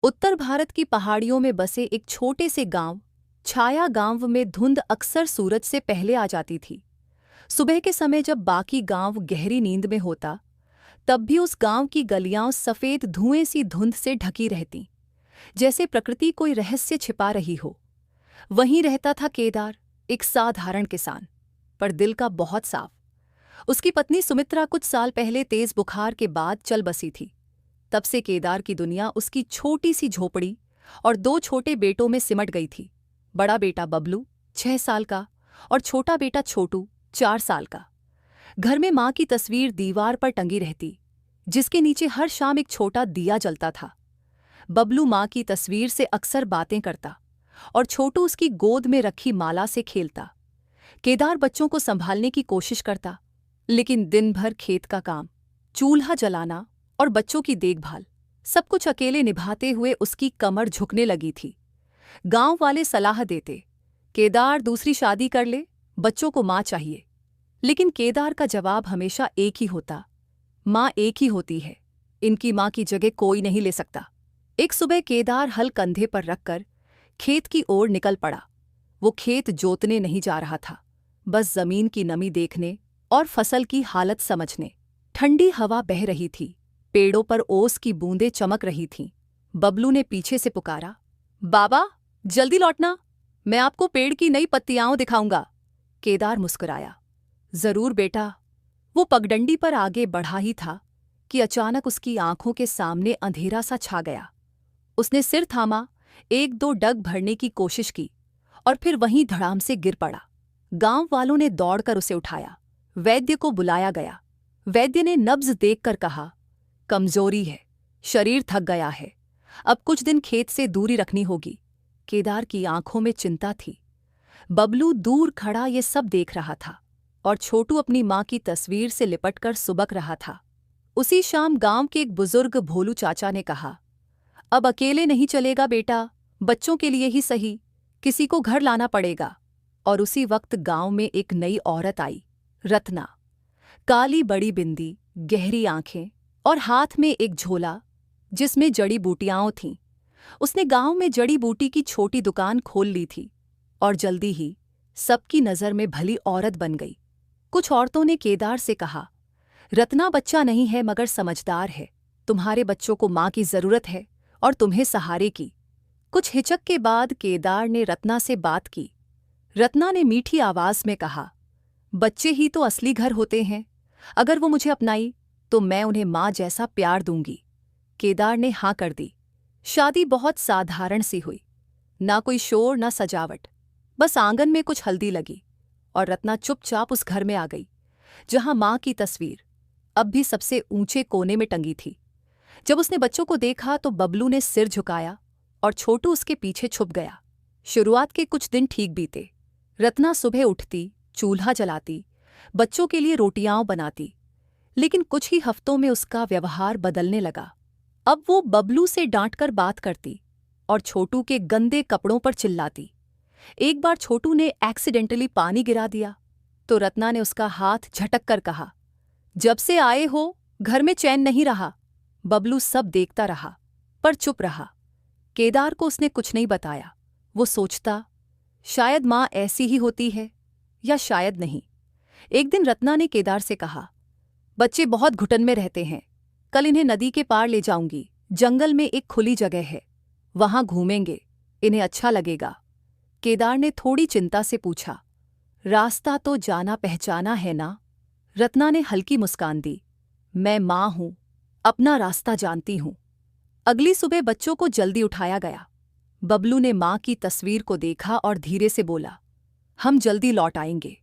उत्तर भारत की पहाड़ियों में बसे एक छोटे से गांव छाया गांव में धुंध अक्सर सूरज से पहले आ जाती थी। सुबह के समय जब बाकी गांव गहरी नींद में होता, तब भी उस गांव की गलियां सफेद धुएं सी धुंध से ढकी रहती, जैसे प्रकृति कोई रहस्य छिपा रही हो। वहीं रहता था केदार, एक साधारण किसान, पर दिल का बहुत साफ। उसकी पत्नी सुमित्रा कुछ साल पहले तेज बुखार के बाद चल बसी थी। तब से केदार की दुनिया उसकी छोटी सी झोपड़ी और दो छोटे बेटों में सिमट गई थी। बड़ा बेटा बबलू 6 साल का और छोटा बेटा छोटू 4 साल का। घर में माँ की तस्वीर दीवार पर टंगी रहती, जिसके नीचे हर शाम एक छोटा दिया जलता था। बबलू माँ की तस्वीर से अक्सर बातें करता और छोटू उसकी गोद में रखी माला से खेलता। केदार बच्चों को संभालने की कोशिश करता, लेकिन दिन भर खेत का काम, चूल्हा जलाना और बच्चों की देखभाल, सब कुछ अकेले निभाते हुए उसकी कमर झुकने लगी थी। गांव वाले सलाह देते, केदार दूसरी शादी कर ले, बच्चों को माँ चाहिए। लेकिन केदार का जवाब हमेशा एक ही होता, माँ एक ही होती है, इनकी माँ की जगह कोई नहीं ले सकता। एक सुबह केदार हल कंधे पर रखकर खेत की ओर निकल पड़ा। वो खेत जोतने नहीं जा रहा था, बस जमीन की नमी देखने और फसल की हालत समझने। ठंडी हवा बह रही थी, पेड़ों पर ओस की बूंदें चमक रही थीं। बबलू ने पीछे से पुकारा, बाबा जल्दी लौटना, मैं आपको पेड़ की नई पत्तियां दिखाऊंगा। केदार मुस्कुराया, जरूर बेटा। वो पगडंडी पर आगे बढ़ा ही था कि अचानक उसकी आंखों के सामने अंधेरा सा छा गया। उसने सिर थामा, एक दो डग भरने की कोशिश की और फिर वहीं धड़ाम से गिर पड़ा। गांव वालों ने दौड़कर उसे उठाया। वैद्य को बुलाया गया। वैद्य ने नब्ज देखकर कहा, कमजोरी है, शरीर थक गया है, अब कुछ दिन खेत से दूरी रखनी होगी। केदार की आंखों में चिंता थी। बबलू दूर खड़ा ये सब देख रहा था और छोटू अपनी माँ की तस्वीर से लिपटकर सुबक रहा था। उसी शाम गांव के एक बुजुर्ग भोलू चाचा ने कहा, अब अकेले नहीं चलेगा बेटा, बच्चों के लिए ही सही, किसी को घर लाना पड़ेगा। और उसी वक्त गांव में एक नई औरत आई, रत्ना। काली बड़ी बिंदी, गहरी आंखें और हाथ में एक झोला जिसमें जड़ी बूटियां थीं। उसने गांव में जड़ी बूटी की छोटी दुकान खोल ली थी और जल्दी ही सबकी नज़र में भली औरत बन गई। कुछ औरतों ने केदार से कहा, रत्ना बच्चा नहीं है मगर समझदार है, तुम्हारे बच्चों को माँ की जरूरत है और तुम्हें सहारे की। कुछ हिचक के बाद केदार ने रत्ना से बात की। रत्ना ने मीठी आवाज में कहा, बच्चे ही तो असली घर होते हैं, अगर वो मुझे अपनाई तो मैं उन्हें माँ जैसा प्यार दूंगी। केदार ने हाँ कर दी। शादी बहुत साधारण सी हुई, ना कोई शोर ना सजावट, बस आंगन में कुछ हल्दी लगी और रत्ना चुपचाप उस घर में आ गई जहां माँ की तस्वीर अब भी सबसे ऊंचे कोने में टंगी थी। जब उसने बच्चों को देखा तो बबलू ने सिर झुकाया और छोटू उसके पीछे छुप गया। शुरुआत के कुछ दिन ठीक बीते। रत्ना सुबह उठती, चूल्हा जलाती, बच्चों के लिए रोटियां बनाती, लेकिन कुछ ही हफ्तों में उसका व्यवहार बदलने लगा। अब वो बबलू से डांटकर बात करती और छोटू के गंदे कपड़ों पर चिल्लाती। एक बार छोटू ने एक्सीडेंटली पानी गिरा दिया तो रत्ना ने उसका हाथ झटक कर कहा, जब से आए हो घर में चैन नहीं रहा। बबलू सब देखता रहा पर चुप रहा। केदार को उसने कुछ नहीं बताया। वो सोचता, शायद माँ ऐसी ही होती है या शायद नहीं। एक दिन रत्ना ने केदार से कहा, बच्चे बहुत घुटन में रहते हैं, कल इन्हें नदी के पार ले जाऊंगी, जंगल में एक खुली जगह है, वहां घूमेंगे, इन्हें अच्छा लगेगा। केदार ने थोड़ी चिंता से पूछा, रास्ता तो जाना पहचाना है ना? रत्ना ने हल्की मुस्कान दी, मैं माँ हूं, अपना रास्ता जानती हूं। अगली सुबह बच्चों को जल्दी उठाया गया। बबलू ने माँ की तस्वीर को देखा और धीरे से बोला, हम जल्दी लौट आएंगे।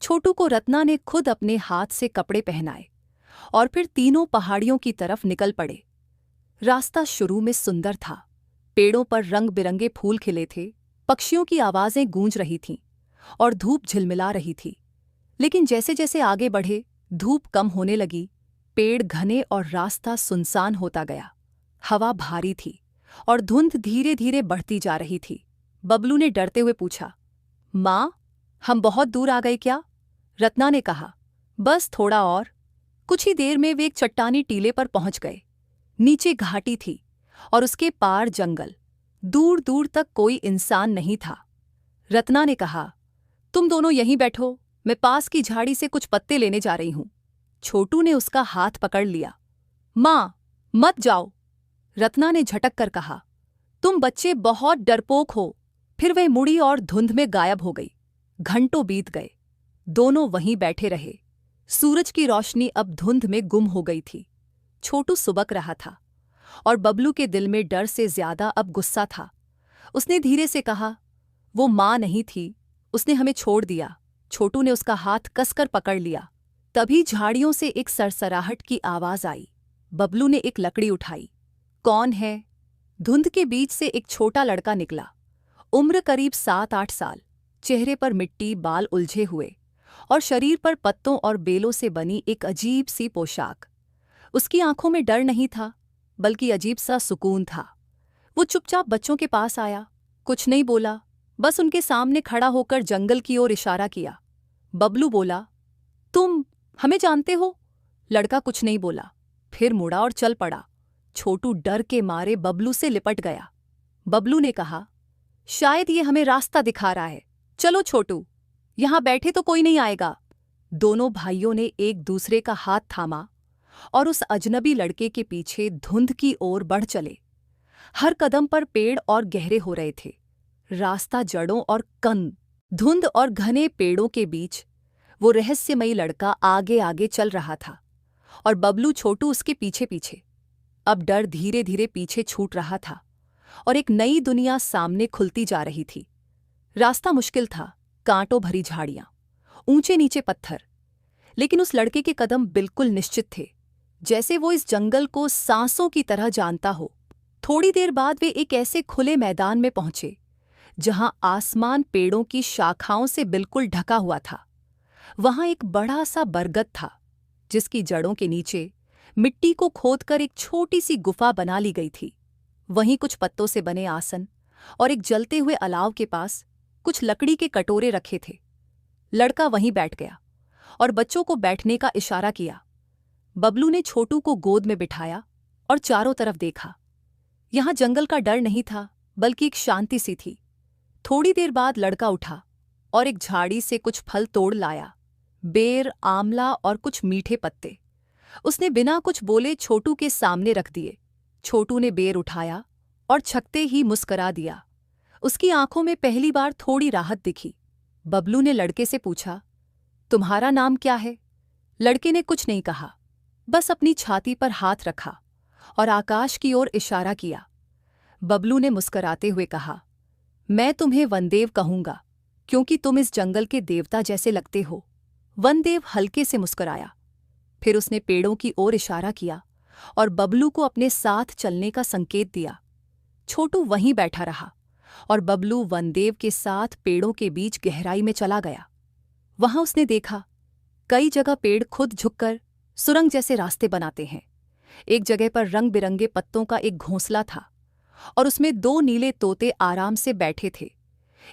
छोटू को रत्ना ने खुद अपने हाथ से कपड़े पहनाए और फिर तीनों पहाड़ियों की तरफ निकल पड़े। रास्ता शुरू में सुंदर था, पेड़ों पर रंग बिरंगे फूल खिले थे, पक्षियों की आवाजें गूंज रही थीं और धूप झिलमिला रही थी। लेकिन जैसे जैसे आगे बढ़े, धूप कम होने लगी, पेड़ घने और रास्ता सुनसान होता गया। हवा भारी थी और धुंध धीरे धीरे बढ़ती जा रही थी। बबलू ने डरते हुए पूछा, माँ, हम बहुत दूर आ गए क्या? रत्ना ने कहा, बस थोड़ा और। कुछ ही देर में वे एक चट्टानी टीले पर पहुंच गए। नीचे घाटी थी और उसके पार जंगल। दूर दूर तक कोई इंसान नहीं था। रत्ना ने कहा, तुम दोनों यहीं बैठो, मैं पास की झाड़ी से कुछ पत्ते लेने जा रही हूं। छोटू ने उसका हाथ पकड़ लिया। मां, मत जाओ, रत्ना ने झटक कर कहा। तुम बच्चे बहुत डरपोक हो। फिर वह मुड़ी और धुंध में गायब हो गई। घंटों बीत गए। दोनों वहीं बैठे रहे। सूरज की रोशनी अब धुंध में गुम हो गई थी। छोटू सुबक रहा था और बबलू के दिल में डर से ज्यादा अब गुस्सा था। उसने धीरे से कहा, वो मां नहीं थी, उसने हमें छोड़ दिया। छोटू ने उसका हाथ कसकर पकड़ लिया। तभी झाड़ियों से एक सरसराहट की आवाज आई। बबलू ने एक लकड़ी उठाई। कौन है? धुंध के बीच से एक छोटा लड़का निकला। उम्र करीब 7-8 साल। चेहरे पर मिट्टी, बाल उलझे हुए और शरीर पर पत्तों और बेलों से बनी एक अजीब सी पोशाक। उसकी आंखों में डर नहीं था, बल्कि अजीब सा सुकून था। वो चुपचाप बच्चों के पास आया, कुछ नहीं बोला, बस उनके सामने खड़ा होकर जंगल की ओर इशारा किया। बबलू बोला, तुम हमें जानते हो? लड़का कुछ नहीं बोला, फिर मुड़ा और चल पड़ा। छोटू डर के मारे बबलू से लिपट गया। बबलू ने कहा, शायद ये हमें रास्ता दिखा रहा है। चलो छोटू, यहां बैठे तो कोई नहीं आएगा। दोनों भाइयों ने एक दूसरे का हाथ थामा और उस अजनबी लड़के के पीछे धुंध की ओर बढ़ चले। हर कदम पर पेड़ और गहरे हो रहे थे। रास्ता जड़ों और धुंध और घने पेड़ों के बीच वो रहस्यमयी लड़का आगे आगे चल रहा था और बबलू छोटू उसके पीछे पीछे। अब डर धीरे धीरे पीछे छूट रहा था और एक नई दुनिया सामने खुलती जा रही थी। रास्ता मुश्किल था, कांटों भरी झाड़ियां, ऊंचे नीचे पत्थर, लेकिन उस लड़के के कदम बिल्कुल निश्चित थे, जैसे वो इस जंगल को सांसों की तरह जानता हो। थोड़ी देर बाद वे एक ऐसे खुले मैदान में पहुंचे जहां आसमान पेड़ों की शाखाओं से बिल्कुल ढका हुआ था। वहां एक बड़ा सा बरगद था, जिसकी जड़ों के नीचे मिट्टी को खोदकर एक छोटी सी गुफा बना ली गई थी। वहीं कुछ पत्तों से बने आसन और एक जलते हुए अलाव के पास कुछ लकड़ी के कटोरे रखे थे। लड़का वहीं बैठ गया और बच्चों को बैठने का इशारा किया। बबलू ने छोटू को गोद में बिठाया और चारों तरफ देखा। यहां जंगल का डर नहीं था, बल्कि एक शांति सी थी। थोड़ी देर बाद लड़का उठा और एक झाड़ी से कुछ फल तोड़ लाया, बेर, आंवला और कुछ मीठे पत्ते। उसने बिना कुछ बोले छोटू के सामने रख दिए। छोटू ने बेर उठाया और छकते ही मुस्करा दिया। उसकी आंखों में पहली बार थोड़ी राहत दिखी। बबलू ने लड़के से पूछा, तुम्हारा नाम क्या है? लड़के ने कुछ नहीं कहा, बस अपनी छाती पर हाथ रखा और आकाश की ओर इशारा किया। बबलू ने मुस्कराते हुए कहा, मैं तुम्हें वनदेव कहूंगा, क्योंकि तुम इस जंगल के देवता जैसे लगते हो। वनदेव हल्के से मुस्कुराया। फिर उसने पेड़ों की ओर इशारा किया और बबलू को अपने साथ चलने का संकेत दिया। छोटू वहीं बैठा रहा और बबलू वनदेव के साथ पेड़ों के बीच गहराई में चला गया। वहां उसने देखा, कई जगह पेड़ खुद झुककर सुरंग जैसे रास्ते बनाते हैं। एक जगह पर रंग बिरंगे पत्तों का एक घोंसला था और उसमें 2 नीले तोते आराम से बैठे थे।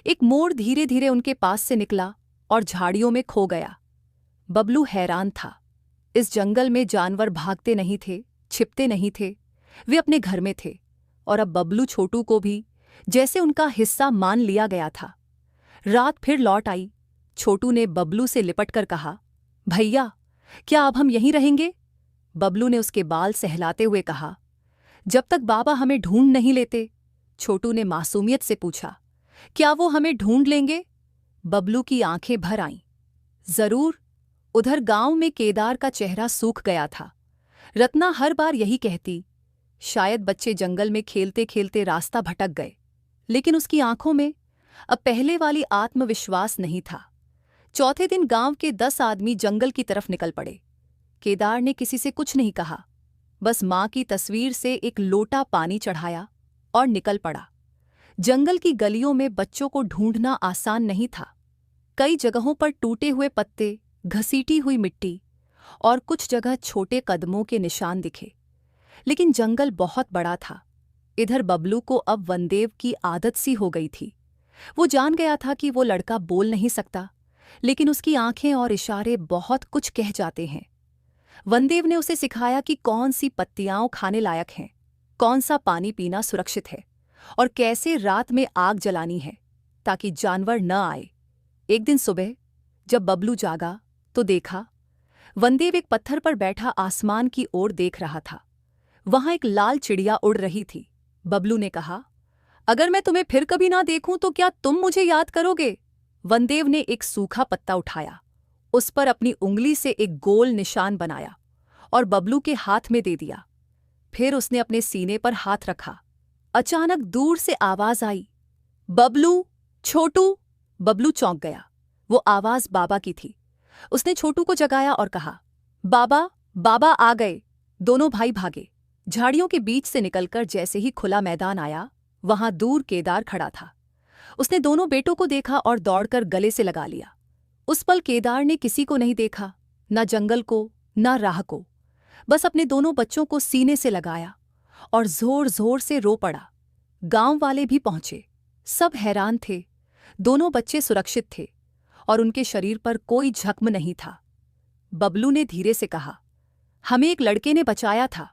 एक मोर धीरे धीरे उनके पास से निकला और झाड़ियों में खो गया। बबलू हैरान था। इस जंगल में जानवर भागते नहीं थे, छिपते नहीं थे, वे अपने घर में थे और अब बबलू छोटू को भी जैसे उनका हिस्सा मान लिया गया था। रात फिर लौट आई। छोटू ने बबलू से लिपटकर कहा, भैया, क्या अब हम यहीं रहेंगे? बबलू ने उसके बाल सहलाते हुए कहा, जब तक बाबा हमें ढूंढ नहीं लेते। छोटू ने मासूमियत से पूछा, क्या वो हमें ढूंढ लेंगे? बबलू की आंखें भर आईं। जरूर। उधर गांव में केदार का चेहरा सूख गया था। रत्ना हर बार यही कहती, शायद बच्चे जंगल में खेलते खेलते रास्ता भटक गए, लेकिन उसकी आंखों में अब पहले वाली आत्मविश्वास नहीं था। चौथे दिन गांव के 10 आदमी जंगल की तरफ निकल पड़े। केदार ने किसी से कुछ नहीं कहा, बस मां की तस्वीर से एक लोटा पानी चढ़ाया और निकल पड़ा। जंगल की गलियों में बच्चों को ढूंढना आसान नहीं था। कई जगहों पर टूटे हुए पत्ते, घसीटी हुई मिट्टी और कुछ जगह छोटे कदमों के निशान दिखे, लेकिन जंगल बहुत बड़ा था। इधर बबलू को अब वनदेव की आदत सी हो गई थी। वो जान गया था कि वो लड़का बोल नहीं सकता, लेकिन उसकी आंखें और इशारे बहुत कुछ कह जाते हैं। वनदेव ने उसे सिखाया कि कौन सी पत्तियां खाने लायक हैं, कौन सा पानी पीना सुरक्षित है और कैसे रात में आग जलानी है ताकि जानवर न आए। एक दिन सुबह जब बबलू जागा तो देखा वनदेव एक पत्थर पर बैठा आसमान की ओर देख रहा था। वहां एक लाल चिड़िया उड़ रही थी। बबलू ने कहा, अगर मैं तुम्हें फिर कभी ना देखूं तो क्या तुम मुझे याद करोगे? वनदेव ने एक सूखा पत्ता उठाया, उस पर अपनी उंगली से एक गोल निशान बनाया और बबलू के हाथ में दे दिया। फिर उसने अपने सीने पर हाथ रखा। अचानक दूर से आवाज आई, बबलू, छोटू। बबलू चौंक गया। वो आवाज बाबा की थी। उसने छोटू को जगाया और कहा, बाबा, बाबा आ गए। दोनों भाई भागे। झाड़ियों के बीच से निकलकर जैसे ही खुला मैदान आया, वहां दूर केदार खड़ा था। उसने दोनों बेटों को देखा और दौड़कर गले से लगा लिया। उस पल केदार ने किसी को नहीं देखा, न जंगल को न राह को, बस अपने दोनों बच्चों को सीने से लगाया और जोर जोर से रो पड़ा। गांव वाले भी पहुंचे। सब हैरान थे। दोनों बच्चे सुरक्षित थे और उनके शरीर पर कोई जख्म नहीं था। बबलू ने धीरे से कहा, हमें एक लड़के ने बचाया था,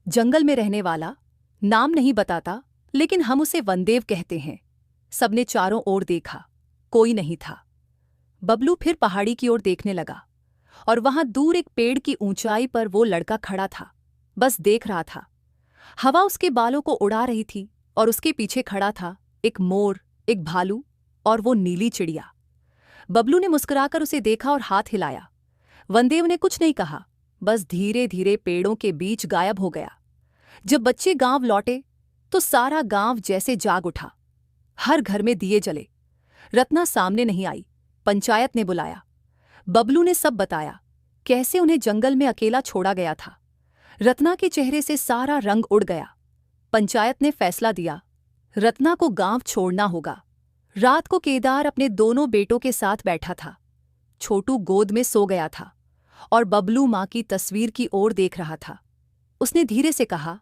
जंगल में रहने वाला, नाम नहीं बताता, लेकिन हम उसे वनदेव कहते हैं। सबने चारों ओर देखा, कोई नहीं था। बबलू फिर पहाड़ी की ओर देखने लगा और वहां दूर एक पेड़ की ऊंचाई पर वो लड़का खड़ा था, बस देख रहा था। हवा उसके बालों को उड़ा रही थी और उसके पीछे खड़ा था एक मोर, एक भालू और वो नीली चिड़िया। बबलू ने मुस्कुराकर उसे देखा और हाथ हिलाया। वनदेव ने कुछ नहीं कहा, बस धीरे धीरे पेड़ों के बीच गायब हो गया। जब बच्चे गांव लौटे तो सारा गांव जैसे जाग उठा। हर घर में दिए जले। रत्ना सामने नहीं आई। पंचायत ने बुलाया। बबलू ने सब बताया, कैसे उन्हें जंगल में अकेला छोड़ा गया था। रत्ना के चेहरे से सारा रंग उड़ गया। पंचायत ने फैसला दिया, रत्ना को गांव छोड़ना होगा। रात को केदार अपने दोनों बेटों के साथ बैठा था। छोटू गोद में सो गया था और बबलू मां की तस्वीर की ओर देख रहा था। उसने धीरे से कहा,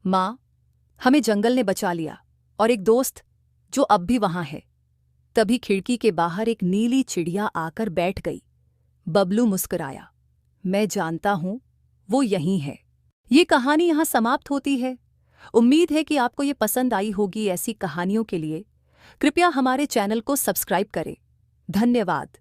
मां, हमें जंगल ने बचा लिया और एक दोस्त जो अब भी वहां है। तभी खिड़की के बाहर एक नीली चिड़िया आकर बैठ गई। बबलू मुस्कुराया, मैं जानता हूं वो यहीं है। ये कहानी यहां समाप्त होती है। उम्मीद है कि आपको ये पसंद आई होगी। ऐसी कहानियों के लिए कृपया हमारे चैनल को सब्सक्राइब करें। धन्यवाद।